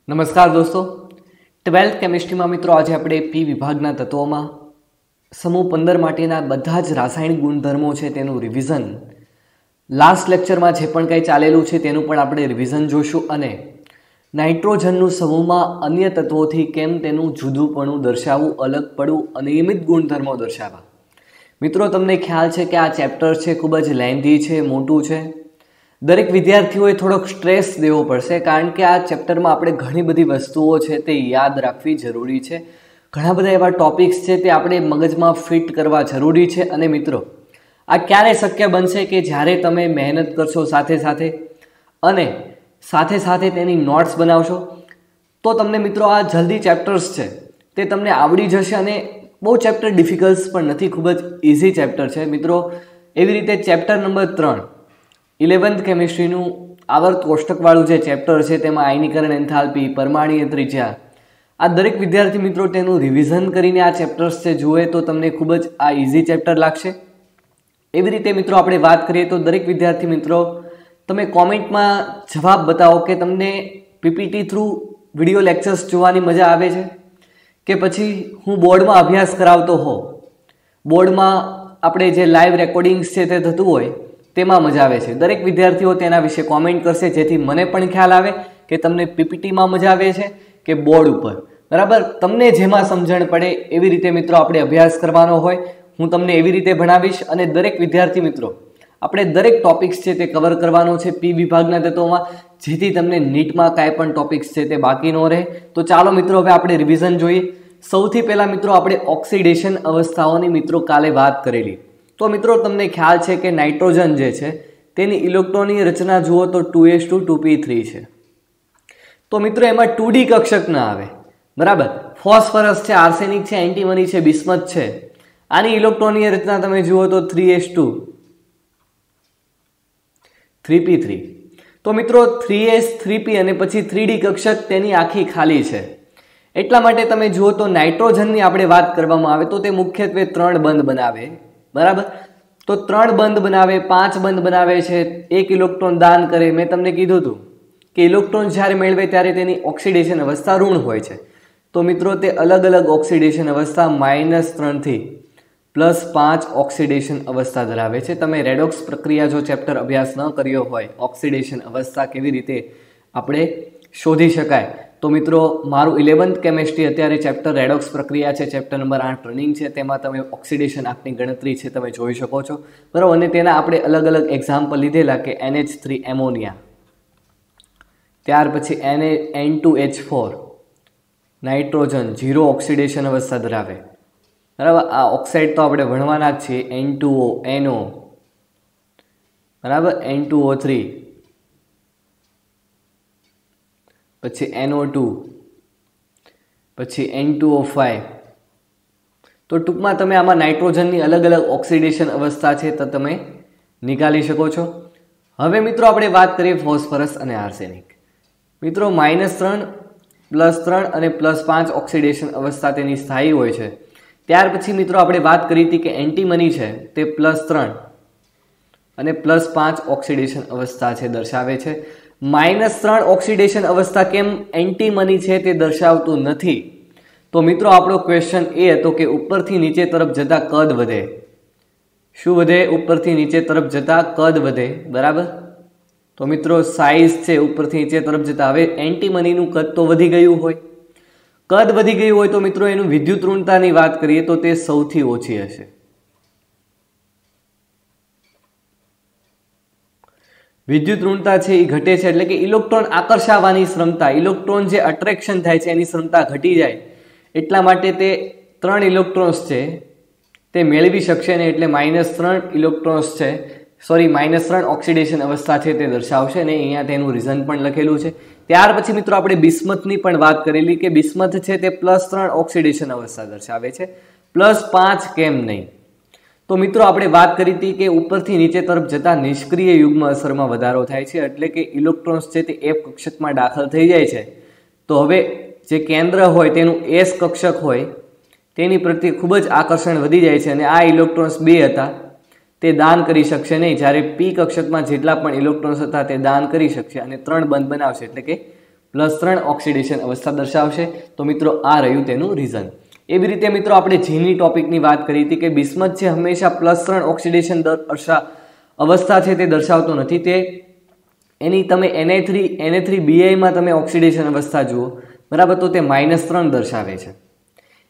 નમસ્કાર દોસ્તો, 12th કેમિસ્ટ્રીમાં મિત્રો આજે આપણે પી વિભાગના તત્વોમાં સમૂહ 15 માટેના બધા જ રાસાયણિક ગુણધર્મો છે તેનું રિવિઝન લાસ્ટ લેક્ચરમાં જે પણ કંઈ ચાલેલું છે તેનું પણ આપણે રિવિઝન જોશું અને નાઇટ્રોજનનું સમૂહમાં અન્ય તત્વોથી કેમ તેનું જુદુંપણું દર્શાવવું, અલગ પડવું, અનિયમિત ગુણધર્મો દર્શાવવા. મિત્રો તમને ખ્યાલ છે કે આ ચેપ્ટર છે ખૂબ જ લેન્ધી છે, મોટું છે. દરેક વિદ્યાર્થીઓએ થોડોક સ્ટ્રેસ દેવો પડશે કારણ કે આ ચેપ્ટરમાં આપણે ઘણી બધી વસ્તુઓ છે તે યાદ રાખવી જરૂરી છે. ઘણા બધા એવા ટોપિક્સ છે તે આપણે મગજમાં ફિટ કરવા જરૂરી છે અને મિત્રો આ ક્યારે શક્ય બનશે કે જ્યારે તમે મહેનત કરશો સાથે સાથે તેની નોટ્સ બનાવશો તો તમને મિત્રો આ જલ્દી ચેપ્ટર્સ છે તે તમને આવડી જશે અને બહુ ચેપ્ટર ડિફિકલ્ટ પણ નથી, ખૂબ જ ઇઝી ચેપ્ટર છે મિત્રો. એવી રીતે ચેપ્ટર નંબર 3 11th કેમિસ્ટ્રીનું આવર્ત કોષ્ટકવાળું જે ચેપ્ટર છે તેમાં આયનીકરણ, એન્થાલ્પી, પરમાણુય ત્રિજ્યા, આ દરેક વિદ્યાર્થી મિત્રો તેનું રિવિઝન કરીને આ ચેપ્ટર્સ છે જુએ તો તમને ખૂબ જ આ ઇઝી ચેપ્ટર લાગશે. એવી રીતે મિત્રો આપણે વાત કરીએ તો દરેક વિદ્યાર્થી મિત્રો તમે કોમેન્ટમાં જવાબ બતાવો કે તમને પીપીટી થ્રુ વિડીયો લેક્ચર્સ જોવાની મજા આવે છે કે પછી હું બોર્ડમાં અભ્યાસ કરાવતો હોઉં, બોર્ડમાં આપણે જે લાઈવ રેકોર્ડિંગ્સ છે તે થતું હોય તેમાં મજા આવે છે. દરેક વિદ્યાર્થીઓ તેના વિશે કોમેન્ટ કરશે જેથી મને પણ ખ્યાલ આવે કે તમને પીપીટીમાં મજા આવે છે કે બોર્ડ ઉપર. બરાબર, તમને જેમાં સમજણ પડે એવી રીતે મિત્રો આપણે અભ્યાસ કરવાનો હોય. હું તમને એવી રીતે ભણાવીશ અને દરેક વિદ્યાર્થી મિત્રો આપણે દરેક ટોપિક્સ છે તે કવર કરવાનો છે પી વિભાગના તત્વોમાં જેથી તમને નીટમાં કાંઈ પણ ટોપિક્સ છે તે બાકી ન રહે. તો ચાલો મિત્રો હવે આપણે રિવિઝન જોઈએ. સૌથી પહેલાં મિત્રો આપણે ઓક્સિડેશન અવસ્થાઓની મિત્રો કાલે વાત કરેલી. તો મિત્રો તમને ખ્યાલ છે કે નાઇટ્રોજન જે છે તેની ઇલેક્ટ્રોનની રચના જુઓ તો 2s2 2p3 છે. તો મિત્રો એમાં 2d કક્ષક ના આવે. બરાબર, ફોસ્ફરસ છે, આર્સેનિક છે, એન્ટીમની છે, બિસ્મથ છે. આની ઇલેક્ટ્રોનની રચના તમે જુઓ તો 3s2 3p3. તો મિત્રો 3s 3p અને પછી 3d કક્ષક તેની આખી ખાલી છે. એટલા માટે તમે જુઓ તો નાઇટ્રોજનની આપણે વાત કરવામાં આવે તો તે મુખ્યત્વે 3 બંધ બનાવે. બરાબર, તો 3 બંધ બનાવે, 5 બંધ બનાવે છે, 1 ઇલેક્ટ્રોન દાન કરે. મેં તમને કીધું હતું કે ઇલેક્ટ્રોન જ્યારે મેળવે ત્યારે તેની ઓક્સિડેશન અવસ્થા ઋણ હોય છે. તો મિત્રો તે અલગ અલગ ઓક્સિડેશન અવસ્થા -3 થી +5 ઓક્સિડેશન અવસ્થા ધરાવે છે. તમે રેડોક્સ પ્રક્રિયા જો ચેપ્ટર અભ્યાસ ન કર્યો હોય, ઓક્સિડેશન અવસ્થા કેવી રીતે આપણે શોધી શકાય, તો મિત્રો મારું 11th કેમિસ્ટ્રી અત્યારે ચેપ્ટર રેડોક્સ પ્રક્રિયા છે, ચેપ્ટર નંબર 8 રનિંગ છે, તેમાં તમે ઓક્સિડેશન આંકની ગણતરી છે તમે જોઈ શકો છો. બરાબર, અને તેના આપણે અલગ અલગ એક્ઝામ્પલ લીધેલા કે NH3 એમોનિયા, ત્યાર પછી N2H4 નાઇટ્રોજન 0 ઓક્સિડેશન અવસ્થા ધરાવે. બરાબર, આ ઓક્સાઇડ તો આપણે ભણવાના જ છીએ. N2O, NO, બરાબર, N2O3, પછી NO2, પછી N2O5. તો ટૂંકમાં તમે આમાં નાઇટ્રોજનની અલગ અલગ ઓક્સિડેશન અવસ્થા છે તો તમે નિકાલી શકો છો. હવે મિત્રો આપણે વાત કરીએ ફોસ્ફરસ અને આર્સેનિક. મિત્રો -3, +3 અને +5 ઓક્સિડેશન અવસ્થા તેની સ્થાયી હોય છે. ત્યાર પછી મિત્રો આપણે વાત કરી હતી કે એન્ટીમની છે તે +3 અને +5 ઓક્સિડેશન અવસ્થા છે દર્શાવે છે. -3 ઓક્સિડેશન અવસ્થા કેમ એન્ટીમની છે તે દર્શાવતું નથી? તો મિત્રો આપણો ક્વેશ્ચન એ હતો કે ઉપરથી નીચે તરફ જતા કદ વધે. શું વધે? ઉપરથી નીચે તરફ જતા કદ વધે. બરાબર, તો મિત્રો સાઇઝ છે ઉપરથી નીચે તરફ જતા. હવે એન્ટીમનીનું કદ તો વધી ગયું હોય, કદ વધી ગયું હોય તો મિત્રો એનું વિદ્યુત ઋણતાની વાત કરીએ તો તે સૌથી ઓછી હશે. વિદ્યુત ઋણતા છે એ ઘટે છે એટલે કે ઇલેક્ટ્રોન આકર્ષાવવાની ક્ષમતા, ઇલેક્ટ્રોન જે અટ્રેક્શન થાય છે એની ક્ષમતા ઘટી જાય. એટલા માટે તે 3 ઇલેક્ટ્રોન્સ છે તે મેળવી શકશે ને એટલે -3 ઇલેક્ટ્રોન્સ છે -3 ઓક્સિડેશન અવસ્થા છે તે દર્શાવશે ને અહીંયા તેનું રીઝન પણ લખેલું છે. ત્યાર પછી મિત્રો આપણે બિસ્મથની પણ વાત કરેલી કે બિસ્મથ છે તે +3 ઓક્સિડેશન અવસ્થા દર્શાવે છે, +5 કેમ નહીં? તો મિત્રો આપણે વાત કરી હતી કે ઉપરથી નીચે તરફ જતા નિષ્ક્રિય યુગ્મ અસરમાં વધારો થાય છે એટલે કે ઇલેક્ટ્રોન્સ છે તે F કક્ષકમાં દાખલ થઈ જાય છે. તો હવે જે કેન્દ્ર હોય તેનું S કક્ષક હોય તેની પ્રત્યે ખૂબ જ આકર્ષણ વધી જાય છે અને આ ઇલેક્ટ્રોન્સ 2 હતા તે દાન કરી શકશે નહીં, જ્યારે P કક્ષકમાં જેટલા પણ ઇલેક્ટ્રોન્સ હતા તે દાન કરી શકશે અને 3 બંધ બનાવશે એટલે કે +3 ઓક્સિડેશન અવસ્થા દર્શાવશે. તો મિત્રો આ રહ્યું તેનું રીઝન. એવી રીતે મિત્રો આપણે જીની ટોપિકની વાત કરી હતી કે બિસ્મથ છે હંમેશા +3 ઓક્સિડેશન અવસ્થા છે તે દર્શાવતો નથી. તે એની તમે Na3Bi માં તમે ઓક્સિડેશન અવસ્થા જુઓ, બરાબર, તો તે -3 દર્શાવે છે.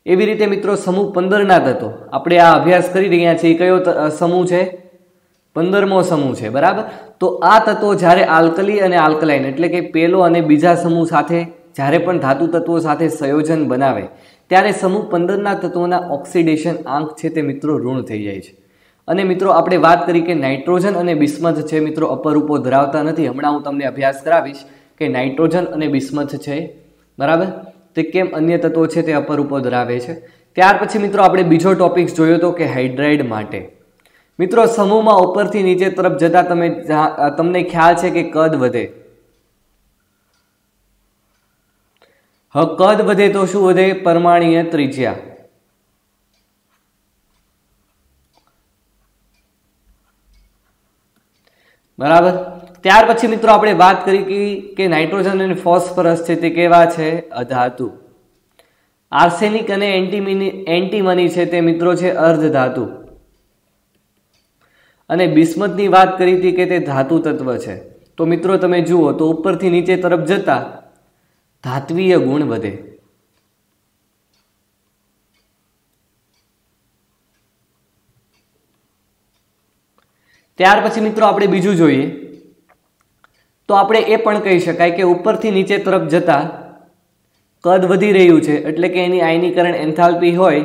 એવી રીતે મિત્રો સમૂહ 15ના તત્વો આપણે આ અભ્યાસ કરી રહ્યા છીએ. કયો સમૂહ છે? 15મો સમૂહ છે, બરાબર. તો આ તત્વો જ્યારે આલ્કલી અને આલ્કલાઇન એટલે કે પહેલો અને બીજા સમૂહ સાથે જ્યારે પણ ધાતુ તત્વો સાથે સંયોજન બનાવે ત્યારે સમૂહ 15ના તત્વોના ઓક્સિડેશન આંક છે તે મિત્રો ઋણ થઈ જાય છે. અને મિત્રો આપણે વાત કરી કે નાઇટ્રોજન અને બિસ્મથ છે મિત્રો અપરૂપો ધરાવતા નથી. હમણાં હું તમને અભ્યાસ કરાવીશ કે નાઇટ્રોજન અને બિસ્મથ છે, બરાબર, તે કેમ અન્ય તત્વો છે તે અપરૂપો ધરાવે છે. ત્યાર પછી મિત્રો આપણે બીજો ટોપિક જોયો હતો કે હાઇડ્રાઇડ માટે. મિત્રો સમૂહમાં ઉપરથી નીચે તરફ જતા તમને ખ્યાલ છે કે કદ વધે. હવે કદ વધે તો શું વધે? પરમાણ્વીય ત્રિજ્યા. બરાબર. ત્યાર પછી મિત્રો આપણે વાત કરી કે નાઇટ્રોજન અને ફોસ્ફરસ છે તે કેવા છે? અધાતુ. આર્સેનિક અને એન્ટીમની છે તે મિત્રો છે અર્ધધાતુ. અને બિસ્મથની વાત કરી હતી કે તે ધાતુ તત્વ છે. તો મિત્રો તમે જુઓ તો ઉપરથી નીચે તરફ જતા ધાત્વીય ગુણ વધે. ત્યાર પછી મિત્રો આપણે બીજું જોઈએ તો આપણે એ પણ કહી શકાય કે ઉપરથી નીચે તરફ જતા કદ વધી રહ્યું છે એટલે કે એની આયનીકરણ એન્થાલ્પી હોય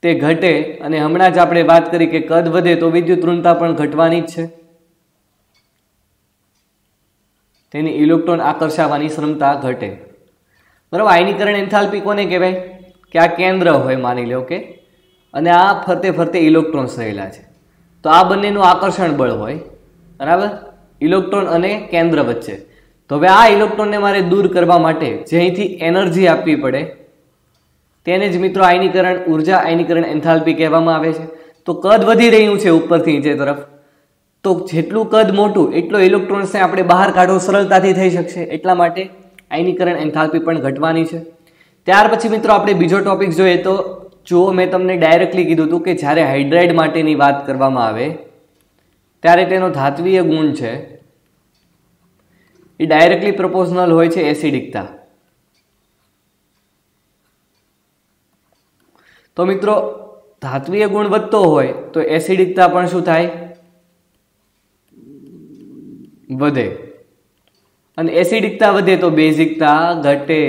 તે ઘટે. અને હમણાં જ આપણે વાત કરી કે કદ વધે તો વિદ્યુત ઋણતા પણ ઘટવાની જ છે. તેની ઇલેક્ટ્રોન આકર્ષાવવાની ક્ષમતા ઘટે, બરાબર. આયનીકરણ એન્થાલ્પી કોને કહેવાય? કે આ કેન્દ્ર હોય માની લો કે, અને આ ફરતે ફરતે ઇલેક્ટ્રોન્સ રહેલા છે. તો આ બંનેનું આકર્ષણ બળ હોય, બરાબર, ઇલેક્ટ્રોન અને કેન્દ્ર વચ્ચે. તો હવે આ ઇલેક્ટ્રોનને મારે દૂર કરવા માટે જે અહીંથી એનર્જી આપવી પડે તેને જ મિત્રો આયનીકરણ ઉર્જા, આયનીકરણ એન્થાલ્પી કહેવામાં આવે છે. તો કદ વધી રહ્યું છે ઉપરથી નીચે તરફ, તો જેટલું કદ મોટું એટલો ઇલેક્ટ્રોન્સને આપણે બહાર કાઢવો સરળતાથી થઈ શકશે. એટલા માટે આયનીકરણ એન્થાલ્પી પણ ઘટવાની છે. ત્યાર પછી મિત્રો આપણે બીજો ટોપિક જોઈએ તો જુઓ, મેં તમને ડાયરેક્ટલી કીધું હતું કે જ્યારે હાઇડ્રાઇડ માટેની વાત કરવામાં આવે ત્યારે તેનો ધાત્વીય ગુણ છે એ ડાયરેક્ટલી પ્રોપોર્શનલ હોય છે એસિડિકતા. તો મિત્રો ધાત્વીય ગુણ વધતો હોય તો એસિડિકતા પણ શું થાય? વધે. અને એસિડિકતા વધે તો બેઝિકતા ઘટે.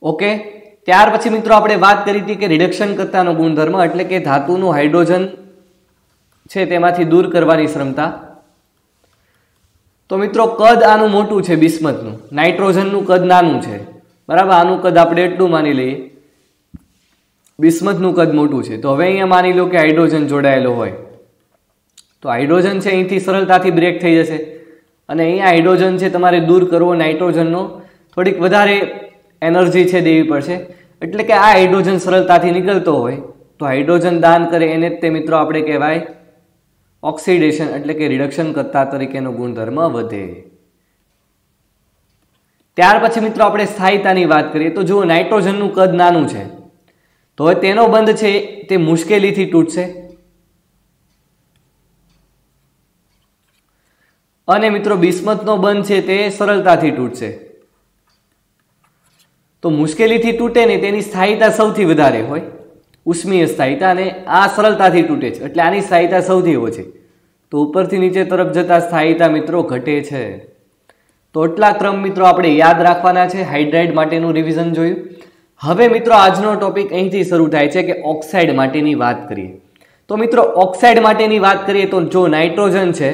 ઓકે. ત્યાર પછી મિત્રો આપણે વાત કરી હતી કે રિડક્શન કરતાનો ગુણધર્મ એટલે કે ધાતુનું હાઇડ્રોજન છે તેમાંથી દૂર કરવાની ક્ષમતા. તો મિત્રો કદ આનું મોટું છે બિસ્મથનું, નાઇટ્રોજનનું કદ નાનું છે, બરાબર. આનું કદ આપણે એટલું માની લઈએ, બિસ્મથનું કદ મોટું છે. તો હવે અહીંયા માની લો કે હાઇડ્રોજન જોડાયેલો હોય તો હાઇડ્રોજન છે અહીંથી સરળતાથી બ્રેક થઈ જશે. અને અહીંયા હાઇડ્રોજન છે તમારે દૂર કરવો નાઇટ્રોજનનો થોડીક વધારે એનર્જી છે દેવી પડશે. એટલે કે આ હાઇડ્રોજન સરળતાથી નીકળતો હોય તો હાઇડ્રોજન દાન કરે એને જ તે મિત્રો આપણે કહેવાય ઓક્સિડેશન એટલે કે રિડક્શન કરતા તરીકેનો ગુણધર્મ વધે. ત્યાર પછી મિત્રો આપણે સ્થાયીતાની વાત કરીએ તો જુઓ, નાઇટ્રોજનનું કદ નાનું છે તો હવે તેનો બંધ છે તે મુશ્કેલીથી તૂટશે. અને મિત્રો બિસ્મથનો બંધ છે તે સરળતાથી તૂટશે. તો મુશ્કેલીથી તૂટે ને તેની સ્થાયીતા સૌથી વધારે હોય, ઉષ્મીય સ્થાયીતા, અને આ સરળતાથી તૂટે છે એટલે આની સ્થાયીતા સૌથી ઓછી. તો ઉપરથી નીચે તરફ જતા સ્થાયીતા મિત્રો ઘટે છે. તો એટલા ક્રમ મિત્રો આપણે યાદ રાખવાના છે. હાઇડ્રાઇડ માટેનું રિવિઝન જોયું. હવે મિત્રો આજનો ટોપિક અહીંથી શરૂ થાય છે કે ઓક્સાઇડ માટેની વાત કરીએ. તો મિત્રો ઓક્સાઇડ માટેની વાત કરીએ તો જો નાઇટ્રોજન છે,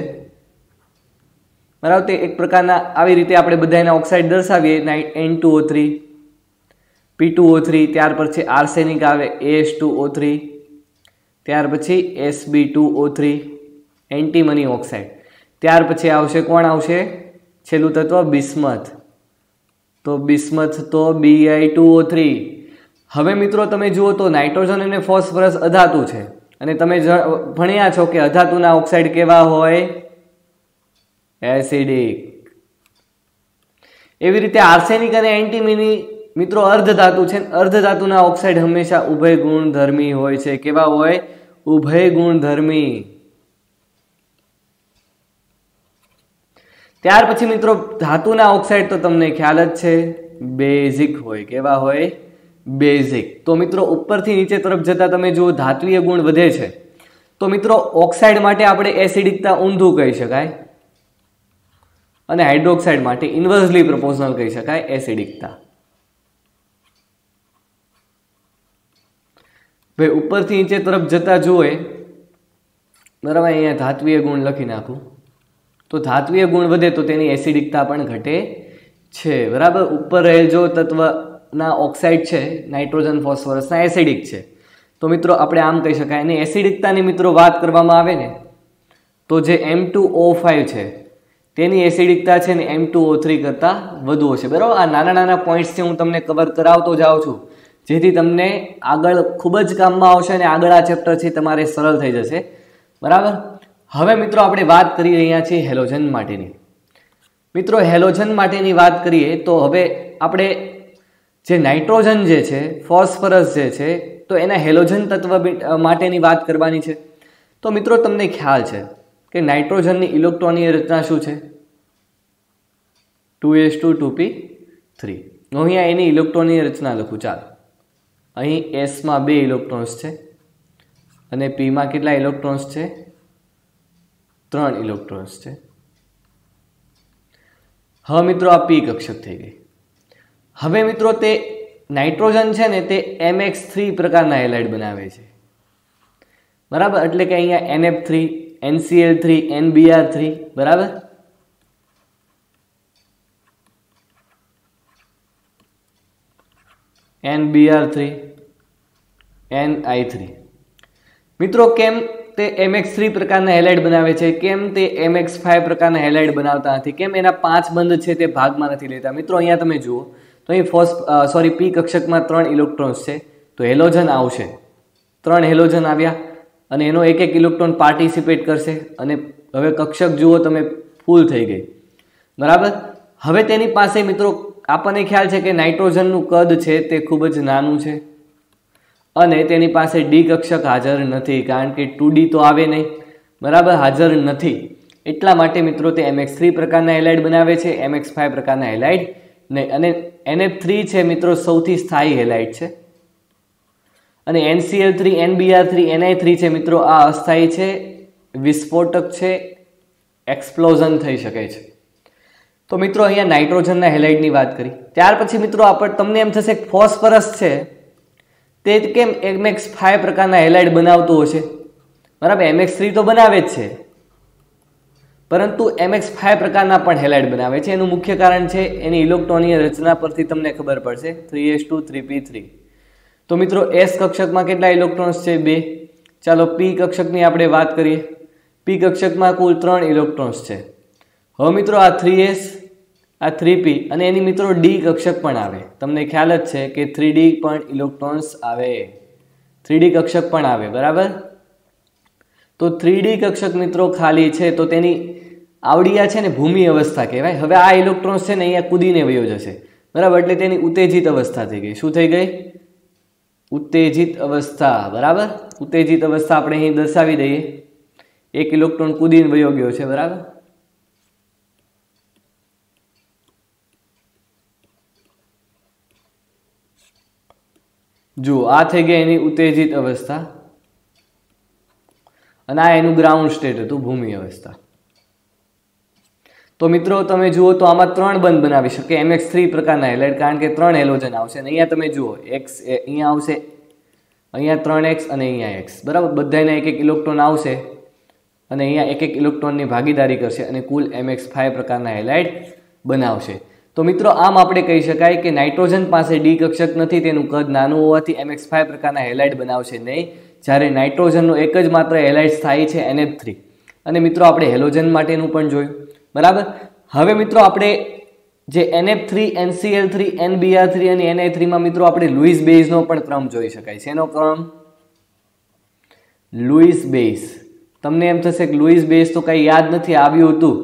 બરાબર, તે એક પ્રકારના આવી રીતે આપણે બધા એના ઓક્સાઇડ દર્શાવીએ, N2O3, P2O3, ત્યાર પછી આર્સેનિક આવે AS2O3, ત્યાર પછી Sb2O3 એન્ટીમની ઓક્સાઇડ, ત્યાર પછી આવશે કોણ આવશે? છેલ્લું તત્વ બિસ્મથ. તો બિસ્મથ તો Bi2O3. હવે મિત્રો તમે જુઓ તો નાઇટ્રોજન અને ફોસ્ફરસ અધાતુ છે અને તમે ભણ્યા છો કે અધાતુના ઓક્સાઇડ કેવા હોય? એસિડિક. એવી રીતે આર્સેનિક અને એન્ટીમની મિત્રો અર્ધધાતુ છે. અર્ધધાતુના ઓક્સાઇડ હંમેશા ઉભય ગુણધર્મી હોય છે. કેવા હોય? ઉભય ગુણધર્મી. ત્યાર પછી મિત્રો ધાતુના ઓક્સાઇડ તો તમને ખ્યાલ જ છે, બેઝિક હોય. કેવા હોય? બેઝિક. તો મિત્રો ઉપરથી નીચે તરફ જતા તમે જુઓ ધાત્વીય ગુણ વધે છે. તો મિત્રો ઓક્સાઇડ માટે આપણે એસિડિકતા ઊંધું કહી શકાય અને હાઇડ્રોક્સાઇડ માટે ઇન્વર્સલી પ્રોપોર્શનલ કહી શકાય એસિડિકતા. ભાઈ ઉપરથી નીચે તરફ જતા જુએ બરાબર, અહીંયા ધાત્વીય ગુણ લખી નાખું. તો ધાત્વીય ગુણ વધે તો તેની એસિડિકતા પણ ઘટે છે. બરાબર. ઉપર રહેલ જો તત્વના ઓક્સાઇડ છે નાઇટ્રોજન ફોસ્ફરસના એસિડિક છે. તો મિત્રો આપણે આમ કહી શકાય. અને એસિડિકતાની મિત્રો વાત કરવામાં આવે ને તો જે M2O5 છે તેની એસિડિકતા છે ને M2O3 કરતાં વધુ હશે. બરાબર. આ નાના નાના પોઈન્ટ્સથી હું તમને કવર કરાવતો જાઉં છું જેથી તમને આગળ ખૂબ જ કામમાં આવશે અને આગળ આ ચેપ્ટર છે તમારે સરળ થઈ જશે. બરાબર. હવે મિત્રો આપણે વાત કરી રહ્યા છીએ હેલોજન માટેની. મિત્રો હેલોજન માટેની વાત કરીએ તો હવે આપણે જે નાઇટ્રોજન જે છે, ફોસ્ફરસ જે છે, તો એના હેલોજન તત્વ માટેની વાત કરવાની છે. તો મિત્રો તમને ખ્યાલ છે કે નાઇટ્રોજનની ઇલેક્ટ્રોનીય રચના શું છે? 2s2 2p3. હું અહીંયા એની ઇલેક્ટ્રોનીય રચના લખું. ચાલો, અહીં એસમાં 2 ઇલેક્ટ્રોન્સ છે અને પીમાં કેટલા ઇલેક્ટ્રોન્સ છે? 3 ઇલેક્ટ્રોન્સ છે. હવે મિત્રો આ પી કક્ષક થઈ ગઈ. હવે મિત્રો તે નાઇટ્રોજન છે ને તે MX3 પ્રકારના હેલાઇડ બનાવે છે. બરાબર. એટલે કે અહીંયા NF3, NCl3, NBr3. બરાબર. NBr3, NI3. મિત્રો કેમ તે MX3 પ્રકારના હેલાઇડ બનાવે છે? કેમ તે MX5 પ્રકારના હેલાઇડ બનાવતા નથી? કેમ એના 5 બંધ છે તે ભાગમાં નથી લેતા? મિત્રો અહીંયા તમે જુઓ તો અહીં પી કક્ષકમાં 3 ઇલેક્ટ્રોન્સ છે તો હેલોજન આવશે. 3 હેલોજન આવ્યા અને એનો એક એક ઇલેક્ટ્રોન પાર્ટિસિપેટ કરશે અને હવે કક્ષક જુઓ તમે ફૂલ થઈ ગઈ. બરાબર. હવે તેની પાસે મિત્રો આપણને ખ્યાલ છે કે નાઇટ્રોજનનું કદ છે તે ખૂબ જ નાનું છે અને તેની પાસે ડી કક્ષક હાજર નથી કારણ કે 2D તો આવે નહીં. બરાબર. હાજર નથી. એટલા માટે મિત્રો તે MX3 પ્રકારના હેલાઇડ બનાવે છે, MX5 પ્રકારના હેલાઇડ નહીં. અને NF3 છે મિત્રો સૌથી સ્થાયી હેલાઇડ છે અને NCl3, NBr3, NI3 છે મિત્રો આ અસ્થાયી છે, વિસ્ફોટક છે, એક્સપ્લોઝન થઈ શકે છે. તો મિત્રો અહીંયા નાઇટ્રોજનના હેલાઇડની વાત કરી. ત્યાર પછી મિત્રો તમને એમ થશે કે ફોસ્ફરસ છે તે કેમ MX5 પ્રકારના હેલાઇડ બનાવતું હશે? બરાબર. MX3 તો બનાવે જ છે પરંતુ MX5 પ્રકારના પણ હેલાઇડ બનાવે છે. એનું મુખ્ય કારણ છે એની ઇલેક્ટ્રોનીય રચના પરથી તમને ખબર પડશે, 3s2 3p3. તો મિત્રો S કક્ષકમાં કેટલા ઇલેક્ટ્રોન્સ છે? 2. ચાલો P કક્ષકની આપણે વાત કરીએ. P કક્ષકમાં કુલ 3 ઇલેક્ટ્રોન્સ છે. હવે મિત્રો આ 3s, આ 3p અને એની મિત્રો D કક્ષક પણ આવે. તમને ખ્યાલ જ છે કે 3D પણ ઇલેક્ટ્રોન્સ આવે, 3D કક્ષક પણ આવે. બરાબર. તો 3D કક્ષક મિત્રો ખાલી છે તો તેની આવડિયા છે ને ભૂમિ અવસ્થા કહેવાય. હવે આ ઇલેક્ટ્રોન્સ છે ને અહીંયા કૂદીને વયો જશે. બરાબર. એટલે તેની ઉત્તેજિત અવસ્થા થઈ ગઈ. શું થઈ ગઈ? ઉત્તેજિત અવસ્થા. બરાબર. ઉત્તેજિત અવસ્થા આપણે અહીં દર્શાવી દઈએ. એક ઇલેક્ટ્રોન કૂદીને વયો ગયો છે. બરાબર. જુઓ આ થઈ ગઈ એની ઉત્તેજિત અવસ્થા અને આ એનું ગ્રાઉન્ડ સ્ટેટ હતું, ભૂમિ અવસ્થા. તો મિત્રો તમે જુઓ તો આમાં 3 બંધ બનાવી શકે MX3 પ્રકારના હેલાઇડ કારણ કે 3 હેલોજન આવશે. અને અહીંયા તમે જુઓ X અહીંયા આવશે, અહીંયા 3x અને અહીંયા x. બરાબર. બધાને એક એક ઇલેક્ટ્રોન આવશે અને અહીંયા એક એક ઇલેક્ટ્રોનની ભાગીદારી કરશે અને કુલ MX5 પ્રકારના હેલાઇડ બનાવશે. તો મિત્રો આમ આપણે કહી શકાય કે નાઇટ્રોજન પાસે ડી કક્ષક નથી, તેનું કદ નાનું હોવાથી MX5 પ્રકારના હેલાઇડ બનાવશે નહીં. જ્યારે નાઇટ્રોજનનો એક જ માત્ર હેલાઇડ સ્થાયી છે NF3. અને મિત્રો આપણે હેલોજન માટેનું પણ જોયું. બરાબર. હવે મિત્રો આપણે જે NF3, NCl3, NBr3 અને Ni3 માં મિત્રો આપણે લુઈસ બેઝનો પણ ક્રમ જોઈ શકાય છે. એનો ક્રમ લુઈસ બેઝ. તમને એમ થશે કે લુઈસ બેઝ તો કંઈ યાદ નથી આવ્યું હતું.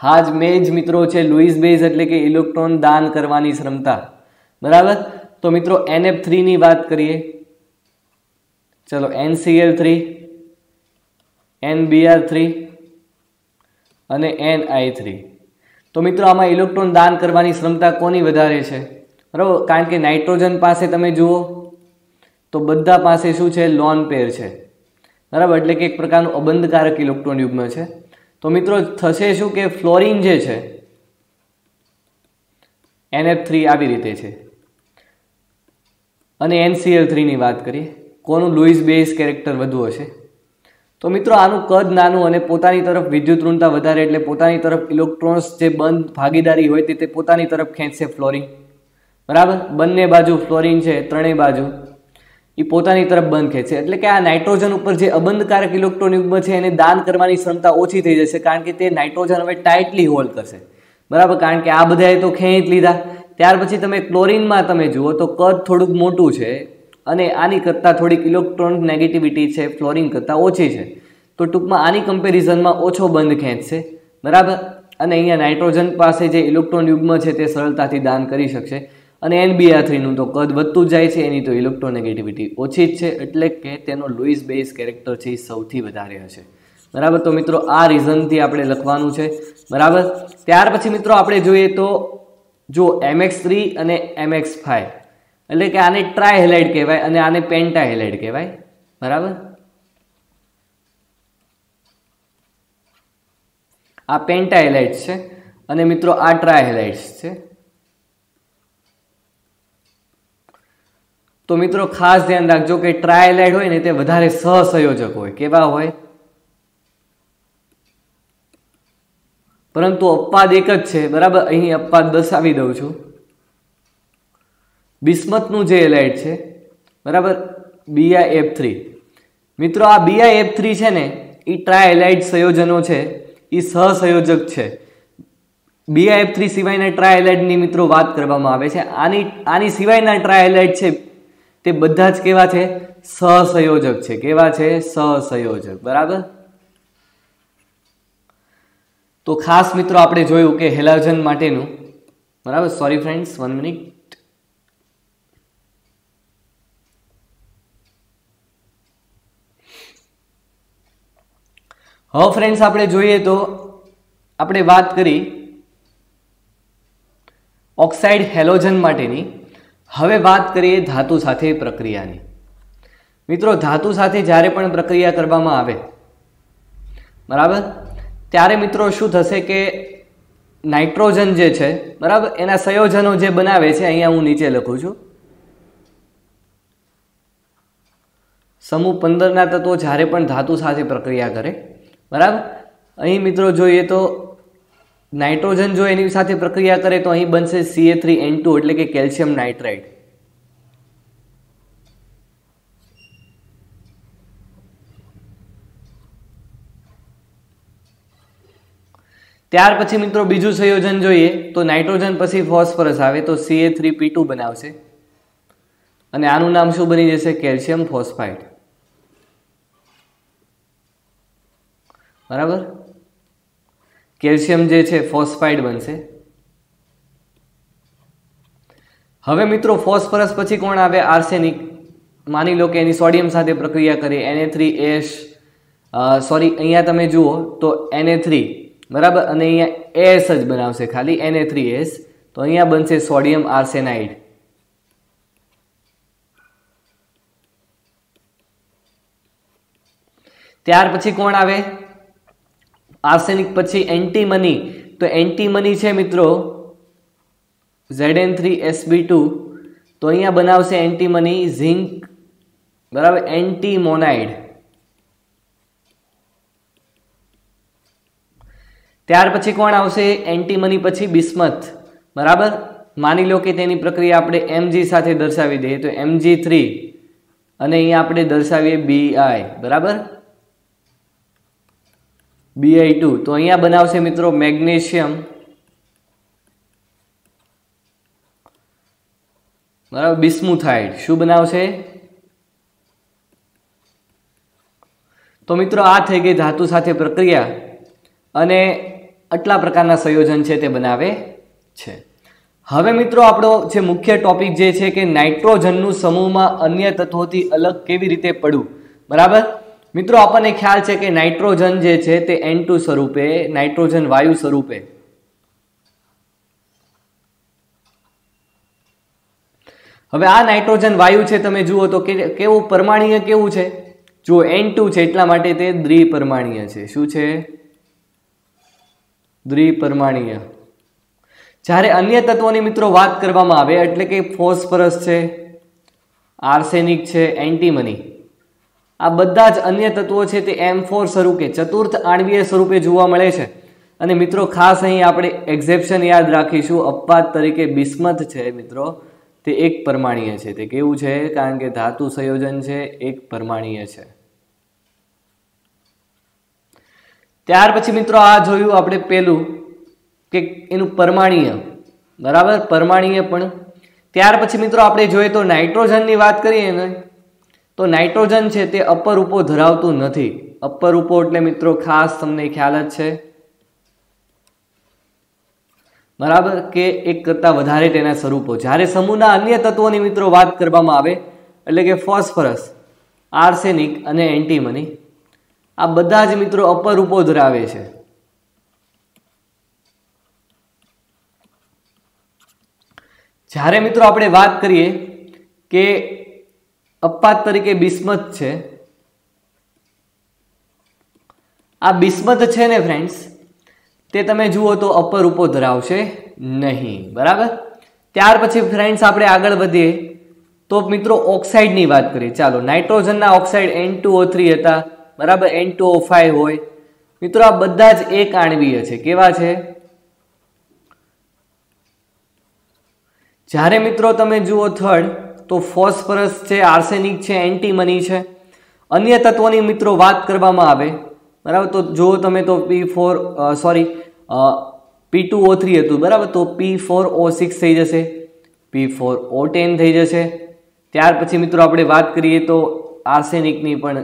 હા જ મેં જ મિત્રો છે લુઈસ બેઝ એટલે કે ઇલેક્ટ્રોન દાન કરવાની ક્ષમતા. બરાબર. તો મિત્રો NF3 ની વાત કરીએ. ચલો NCl3, NBr3 અને Ni3. તો મિત્રો આમાં ઇલેક્ટ્રોન દાન કરવાની ક્ષમતા કોની વધારે છે? બરાબર, કારણ કે નાઇટ્રોજન પાસે તમે જુઓ તો બધા પાસે શું છે? લોન પેર છે. બરાબર, એટલે કે એક પ્રકારનું અબંધકારક ઇલેક્ટ્રોન યુગ્મ છે. તો મિત્રો થશે શું કે ફ્લોરિન જે છે NF3 આવી રીતે છે. અને NCl3 ની વાત કરીએ, કોનું લુઈસ બેઝ કેરેક્ટર વધુ હશે? તો મિત્રો આનું કદ નાનું અને પોતાની તરફ વિદ્યુત ઋણતા વધારે, એટલે પોતાની તરફ ઇલેક્ટ્રોન્સ જે બંધ ભાગીદારી હોય તે પોતાની તરફ ખેંચશે ફ્લોરિન. બરાબર, બંને બાજુ ફ્લોરિન છે, ત્રણેય બાજુ એ પોતાની તરફ બંધ ખેંચે, એટલે કે આ નાઇટ્રોજન ઉપર જે અબંધકારક ઇલેક્ટ્રોન યુગ્મ છે એને દાન કરવાની ક્ષમતા ઓછી થઈ જશે, કારણ કે તે નાઇટ્રોજન હવે ટાઇટલી હોલ્ડ કરશે. બરાબર, કારણ કે આ બધાએ તો ખેંચી લીધા. ત્યાર પછી તમે ક્લોરિનમાં તમે જુઓ તો કદ થોડુંક મોટું છે અને આની કરતાં થોડીક ઇલેક્ટ્રોન નેગેટિવિટી છે ફ્લોરિન કરતાં ઓછી છે. તો ટૂંકમાં આની કમ્પેરિઝનમાં ઓછો બંધ ખેંચશે. બરાબર, અને અહીંયા નાઇટ્રોજન પાસે જે ઇલેક્ટ્રોન યુગ્મ છે તે સરળતાથી દાન કરી શકશે. અને NBr3 નું તો કદ વધતું જાય છે, એની તો ઇલેક્ટ્રોનેગેટિવિટી ઓછી જ છે, એટલે કે તેનો લુઈસ બેઝ કેરેક્ટર છે એ સૌથી વધારે હશે. બરાબર, તો મિત્રો આ રીઝનથી આપણે લખવાનું છે. બરાબર, ત્યાર પછી મિત્રો આપણે જોઈએ તો જો MX3 અને MX5, એટલે કે આને ટ્રાય હેલાઇડ કહેવાય અને આને પેન્ટા હેલાઇડ કહેવાય. બરાબર, આ પેન્ટા હેલાઇડ્સ છે અને મિત્રો આ ટ્રાય હેલાઇડ્સ છે. તો મિત્રો ખાસ ધ્યાન રાખજો કે ટ્રાયલાઇડ હોય ને તે વધારે સહસંયોજક હોય. કેવા હોય? પરંતુ અપવાદ એક જ છે. બરાબર, અહીં અપવાદ દર્શાવી દઉં છું. બિસ્મથનું જે હેલાઇડ છે, બરાબર, BiF3. મિત્રો આ BiF3 છે ને એ ટ્રાયહેલાઇડ સંયોજનો છે, એ સહસંયોજક છે. BiF3 સિવાયના ટ્રાયહેલાઇડની મિત્રો વાત કરવામાં આવે છે. આની સિવાયના ટ્રાયહેલાઇડ છે તે બધા જ કેવા છે? સહસંયોજક છે. કેવા છે? સહસંયોજક. બરાબર, તો ખાસ મિત્રો આપણે જોયું કે હેલોજન માટેનું, બરાબર, સોરી ફ્રેન્ડ્સ, 1 મિનિટ. હવે ફ્રેન્ડ્સ આપણે જોઈએ તો આપણે વાત કરી ઓક્સાઇડ હેલોજન માટેની. હવે વાત કરીએ ધાતુ સાથે પ્રક્રિયાની. મિત્રો ધાતુ સાથે જ્યારે પણ પ્રક્રિયા કરવામાં આવે, બરાબર, ત્યારે મિત્રો શું થશે કે નાઇટ્રોજન જે છે, બરાબર, એના સંયોજનો જે બનાવે છે, અહીંયા હું નીચે લખું છું, સમૂહ 15 ના તત્વો જ્યારે પણ ધાતુ સાથે પ્રક્રિયા કરે, બરાબર, અહીં મિત્રો જોઈએ તો નાઇટ્રોજન જો એની સાથે પ્રક્રિયા કરે તો અહીં બનશે Ca3N2, એટલે કે કેલ્શિયમ નાઇટ્રાઇડ. ત્યાર પછી મિત્રો બીજું સંયોજન જોઈએ તો નાઇટ્રોજન પછી ફોસ્ફરસ આવે તો Ca3P2 બનાવશે અને આનું નામ શું બની જશે? Calcium phosphide. બરાબર, કેલ્શિયમ જે છે ફોસ્ફાઇડ બનશે. હવે મિત્રો ફોસ્ફરસ પછી કોણ આવે? આર્સેનિક. માની લો કે એની સોડિયમ સાથે પ્રક્રિયા કરી Na3S, સોરી અહીંયા તમે જુઓ તો Na3, બરાબર, અને અહીંયા AS જ બનાવશે ખાલી Na3S, તો અહીંયા બનશે સોડિયમ આર્સેનાઇડ. ત્યાર પછી કોણ આવે? આર્સેનિક પછી એન્ટીમની. તો એન્ટીમની છે મિત્રો Zn3Sb2, તો અહીંયા બનાવશે એન્ટીમની ઝિંક, બરાબર, એન્ટીમોનાઇડ. ત્યાર પછી કોણ આવશે? એન્ટીમની પછી બિસ્મથ. બરાબર, માની લો કે તેની પ્રક્રિયા આપણે Mg સાથે દર્શાવી દઈએ તો Mg3 અને અહીંયા આપણે દર્શાવીએ Bi. બરાબર, Bi2, તો અહીંયા બનાવશે મિત્રો મેગ્નેશિયમ, બરાબર, બિસ્મુથાઇડ. શું બનાવશે? તો મિત્રો આ થઈ ગઈ ધાતુ સાથે પ્રક્રિયા અને આટલા પ્રકારના સંયોજન છે તે બનાવે છે. હવે મિત્રો આપણો જે મુખ્ય ટોપિક જે છે કે નાઇટ્રોજનનું સમૂહમાં અન્ય તત્વોથી અલગ કેવી રીતે પડવું. બરાબર મિત્રો, આપણને ખ્યાલ છે કે નાઇટ્રોજન જે છે તે N2 સ્વરૂપે, નાઇટ્રોજન વાયુ સ્વરૂપે, હવે આ નાઇટ્રોજન વાયુ છે તમે જુઓ તો કેવું પરમાણ્વીય કેવું છે, જો N2 છે એટલા માટે તે દ્વિપરમાણ્વીય છે. શું છે? દ્વિપરમાણ્વીય. જ્યારે અન્ય તત્વોની મિત્રો વાત કરવામાં આવે એટલે કે ફોસ્ફરસ છે, આર્સેનિક છે, એન્ટીમની, આ બધા જ અન્ય તત્વો છે તે M4 સ્વરૂપે, ચતુર્થ આણ્વીય સ્વરૂપે જોવા મળે છે. અને મિત્રો ખાસ અહીં આપણે એક્સેપ્શન યાદ રાખીશું, અપવાદ તરીકે બિસ્મથ છે મિત્રો તે એક પરમાણ્વીય છે. તે કેવું છે? કારણ કે ધાતુ સંયોજન છે એક પરમાણ્વીય છે. ત્યાર પછી મિત્રો આ જોયું આપણે પેલું કે એનું પરમાણ્વીય, બરાબર, પરમાણ્વીય પણ. ત્યાર પછી મિત્રો આપણે જોઈએ તો નાઇટ્રોજનની વાત કરીએ ને તો નાઇટ્રોજન છે તે અપરૂપો ધરાવતું નથી. અપરૂપો એટલે મિત્રો ખાસ તમને ખ્યાલ જ છે, બરાબર, કે એક કરતાં વધારે તેના સ્વરૂપો. જ્યારે સમૂહના અન્ય તત્વોની મિત્રો વાત કરવામાં આવે એટલે કે ફોસ્ફરસ, આર્સેનિક અને એન્ટીમની, આ બધા જ મિત્રો અપરૂપો ધરાવે છે. જ્યારે મિત્રો આપણે વાત કરીએ કે અપવાદ તરીકે બિસ્મથ છે, આ બિસ્મથ છે ને ફ્રેન્ડ્સ તે તમે જુઓ તો અપરૂપો ધરાવશે નહીં. બરાબર. ત્યાર પછી ફ્રેન્ડ્સ આપણે આગળ વધીએ તો મિત્રો ઓક્સાઇડની વાત કરીએ. ચાલો, નાઇટ્રોજનના ઓક્સાઇડ N2O3 હતા, બરાબર, N2O5 હોય. મિત્રો આ બધા જ એક આણ્વીય છે. કેવા છે? જ્યારે મિત્રો તમે જુઓ થર્ડ તો ફોસ્ફરસ છે, આર્સેનિક છે, એન્ટીમની છે. અન્ય તત્વોની મિત્રો વાત કરવામાં આવે, બરાબર, તો જો તમે તો P2O3 હતું, બરાબર, તો P4O6 થઈ જશે, P4O10 થઈ જશે. ત્યાર પછી મિત્રો આપણે વાત કરીએ તો આર્સેનિકની પણ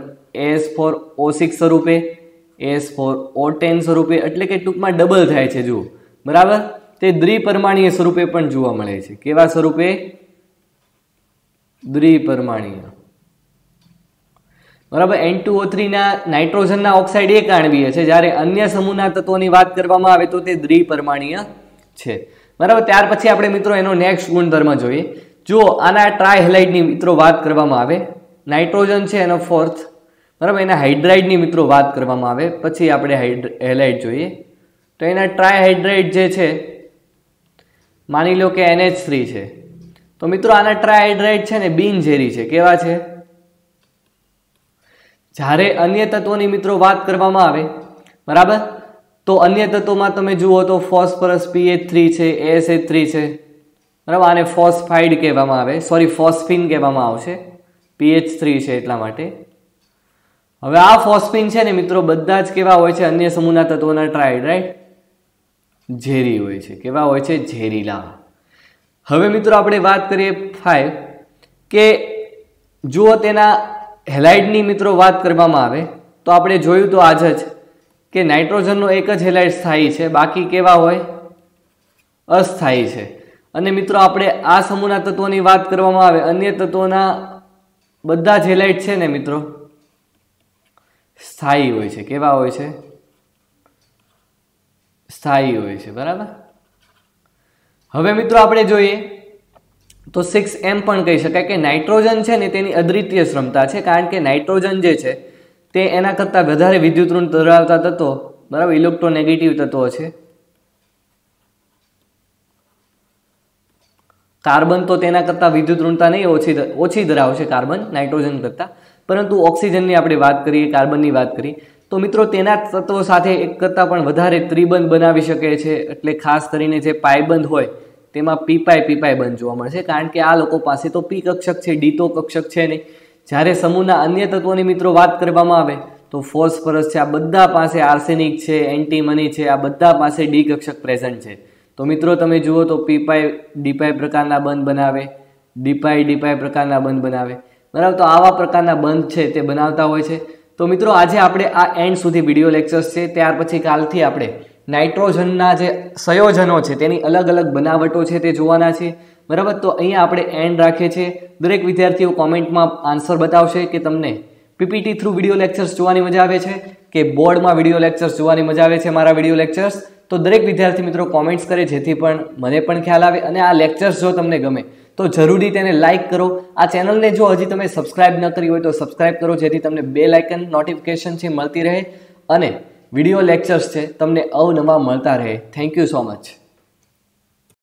AS4O6 સ્વરૂપે, AS4O10 સ્વરૂપે, એટલે કે ટૂંકમાં ડબલ થાય છે. જુઓ, બરાબર, તે દ્વિપરમાણ્વીય સ્વરૂપે પણ જોવા મળે છે. કેવા સ્વરૂપે? દ્વિપરમાણ્વીય. બરાબર. N2O3 ના નાઇટ્રોજનના ઓક્સાઇડ એક આણ્વીય છે, જ્યારે અન્ય સમૂહના તત્વોની વાત કરવામાં આવે તો તે દ્વિપરમાણ્વીય છે. બરાબર. ત્યાર પછી આપણે મિત્રો એનો નેક્સ્ટ ગુણધર્મ જોઈએ. જુઓ, આના ટ્રાયહેલાઇડની મિત્રો વાત કરવામાં આવે, નાઇટ્રોજન છે એનો ફોર્થ, બરાબર, એના હાઇડ્રાઇડની મિત્રો વાત કરવામાં આવે, પછી આપણે હેલાઇડ જોઈએ તો એના ટ્રાયહાઇડ્રાઇડ જે છે, માની લો કે NH3 છે, તો મિત્રો આના ટ્રાયહાઇડ્રાઇડ છે ને બિનઝેરી છે. કેવા છે? જ્યારે અન્ય તત્વોની મિત્રો વાત કરવામાં આવે, બરાબર, તો અન્ય તત્વોમાં તમે જુઓ તો ફોસ્ફરસ PH3 છે, ASH3 છે, બરાબર, આને ફોસ્ફાઇડ કહેવામાં આવે, ફોસ્ફિન કહેવામાં આવશે, PH3 છે એટલા માટે. હવે આ ફોસ્ફિન છે ને મિત્રો બધા જ કેવા હોય છે? અન્ય સમૂહના તત્વોના ટ્રાયહાઇડ્રાઇડ ઝેરી હોય છે. કેવા હોય છે? ઝેરીલા. હવે મિત્રો આપણે વાત કરીએ 5 કે જુઓ તેના હેલાઇડની મિત્રો વાત કરવામાં આવે તો આપણે જોયું તો આજ જ કે નાઇટ્રોજનનો એક જ હેલાઇડ સ્થાયી છે, બાકી કેવા હોય? અસ્થાયી છે. અને મિત્રો આપણે આ સમૂહના તત્વોની વાત કરવામાં આવે, અન્ય તત્વોના બધા જ હેલાઇડ છે ને મિત્રો સ્થાયી હોય છે. કેવા હોય છે? સ્થાયી હોય છે. બરાબર. હવે મિત્રો આપણે જોઈએ તો 6M પણ કહી શકાય કે નાઇટ્રોજન છે ને તેની અદ્વિતીય ક્ષમતા છે, કારણ કે નાઇટ્રોજન જે છે તે એના કરતાં વધારે વિદ્યુત ઋણ ધરાવતા તત્વો, બરાબર, ઇલેક્ટ્રોનેગેટિવ તત્વો છે. કાર્બન તો તેના કરતાં વિદ્યુત ઋણતા નહીં, ઓછી ધરાવશે કાર્બન નાઇટ્રોજન કરતાં, પરંતુ ઓક્સિજનની આપણે વાત કરીએ, કાર્બનની વાત કરીએ તો મિત્રો તેના તત્વો સાથે એક કરતાં પણ વધારે ત્રિબંધ બનાવી શકે છે. એટલે ખાસ કરીને જે પાયબંધ હોય તેમાં પી પાય બંધ જોવા મળશે, કારણ કે આ લોકો પાસે તો પી કક્ષક છે, ડી તો કક્ષક છે નહીં. જ્યારે સમૂહના અન્ય તત્વોની મિત્રો વાત કરવામાં આવે તો ફોસ્ફરસ છે, આ બધા પાસે આર્સેનિક છે, એન્ટીમની છે, આ બધા પાસે ડી કક્ષક પ્રેઝન્ટ છે. તો મિત્રો તમે જુઓ તો પી ડી પ્રકારના બંધ બનાવે, ડી પ્રકારના બંધ બનાવે, બરાબર. તો આવા પ્રકારના બંધ છે તે બનાવતા હોય છે. તો મિત્રો આજે આપણે આ એન્ડ સુધી વિડીયો લેક્ચર્સ છે, ત્યાર પછી કાલથી આપણે નાઇટ્રોજનના જે સંયોજનો છે તેની અલગ અલગ બનાવટો છે તે જોવાના છે, બરાબર. તો અહીંયા આપણે એન્ડ રાખીએ છીએ. દરેક વિદ્યાર્થીઓ કોમેન્ટમાં આન્સર બતાવશે કે તમને પીપીટી થ્રુ વિડીયો લેક્ચર્સ જોવાની મજા આવે છે કે બોર્ડમાં વિડીયો લેક્ચર્સ જોવાની મજા આવે છે મારા વિડીયો લેક્ચર્સ. તો દરેક વિદ્યાર્થી મિત્રો કોમેન્ટ્સ કરે જેથી પણ મને પણ ખ્યાલ આવે, અને આ લેક્ચર્સ જો તમને ગમે તો જરૂરી તેને લાઇક કરો. આ ચેનલને જો હજી તમે સબસ્ક્રાઇબ ન કરી હોય તો સબસ્ક્રાઇબ કરો, જેથી તમને બેલ આઇકન નોટિફિકેશન છે મળતી રહે અને વિડીયો લેક્ચર્સ છે તમને અવનવા મળતા રહે. Thank you so much.